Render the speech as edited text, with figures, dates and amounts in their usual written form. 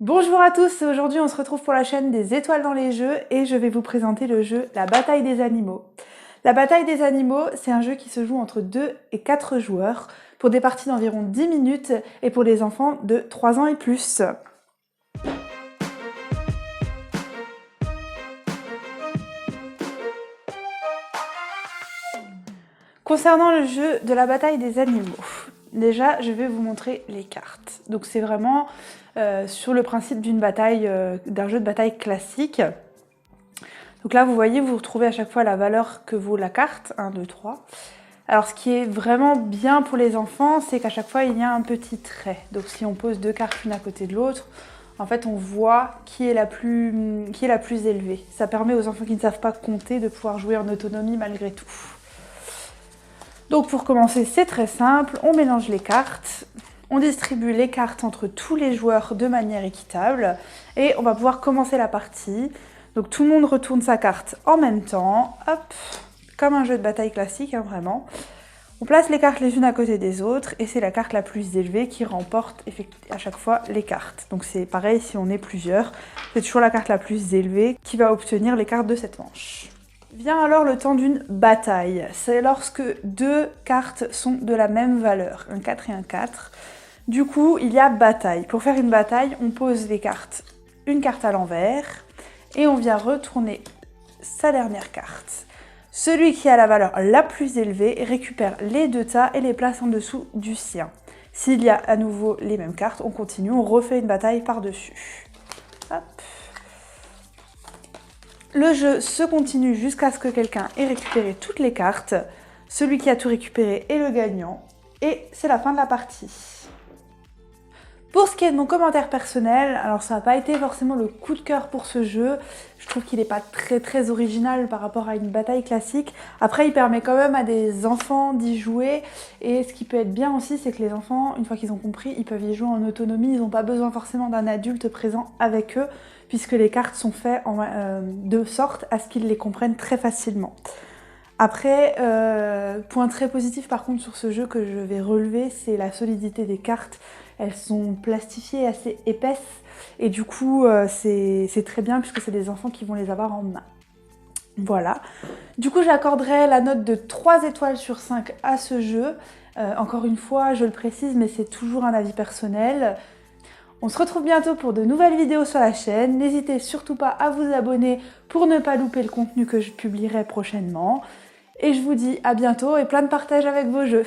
Bonjour à tous, aujourd'hui on se retrouve pour la chaîne des étoiles dans les jeux et je vais vous présenter le jeu La bataille des animaux. La bataille des animaux, c'est un jeu qui se joue entre 2 et 4 joueurs pour des parties d'environ 10 minutes et pour les enfants de 3 ans et plus. Concernant le jeu de la bataille des animaux, déjà je vais vous montrer les cartes. Donc c'est vraiment sur le principe d'une bataille, d'un jeu de bataille classique. Donc là vous voyez, vous retrouvez à chaque fois la valeur que vaut la carte, 1, 2, 3. Alors ce qui est vraiment bien pour les enfants, c'est qu'à chaque fois il y a un petit trait. Donc si on pose deux cartes l'une à côté de l'autre, en fait on voit qui est la plus élevée. Ça permet aux enfants qui ne savent pas compter de pouvoir jouer en autonomie malgré tout. Donc pour commencer, c'est très simple, on mélange les cartes, on distribue les cartes entre tous les joueurs de manière équitable et on va pouvoir commencer la partie. Donc tout le monde retourne sa carte en même temps, hop, comme un jeu de bataille classique, hein, vraiment. On place les cartes les unes à côté des autres et c'est la carte la plus élevée qui remporte à chaque fois les cartes. Donc c'est pareil si on est plusieurs, c'est toujours la carte la plus élevée qui va obtenir les cartes de cette manche. Vient alors le temps d'une bataille. C'est lorsque deux cartes sont de la même valeur, un 4 et un 4. Du coup, il y a bataille. Pour faire une bataille, on pose les cartes, une carte à l'envers, et on vient retourner sa dernière carte. Celui qui a la valeur la plus élevée récupère les deux tas et les place en dessous du sien. S'il y a à nouveau les mêmes cartes, on continue, on refait une bataille par-dessus. Hop. Le jeu se continue jusqu'à ce que quelqu'un ait récupéré toutes les cartes. Celui qui a tout récupéré est le gagnant. Et c'est la fin de la partie. Pour ce qui est de mon commentaire personnel, alors ça n'a pas été forcément le coup de cœur pour ce jeu. Je trouve qu'il n'est pas très original par rapport à une bataille classique. Après, il permet quand même à des enfants d'y jouer. Et ce qui peut être bien aussi, c'est que les enfants, une fois qu'ils ont compris, ils peuvent y jouer en autonomie. Ils n'ont pas besoin forcément d'un adulte présent avec eux, puisque les cartes sont faites de sorte à ce qu'ils les comprennent très facilement. Après, point très positif par contre sur ce jeu que je vais relever, c'est la solidité des cartes. Elles sont plastifiées, assez épaisses, et du coup c'est très bien puisque c'est des enfants qui vont les avoir en main. Voilà. Du coup j'accorderai la note de 3 étoiles sur 5 à ce jeu. Encore une fois, je le précise, mais c'est toujours un avis personnel. On se retrouve bientôt pour de nouvelles vidéos sur la chaîne. N'hésitez surtout pas à vous abonner pour ne pas louper le contenu que je publierai prochainement. Et je vous dis à bientôt et plein de partage avec vos jeux.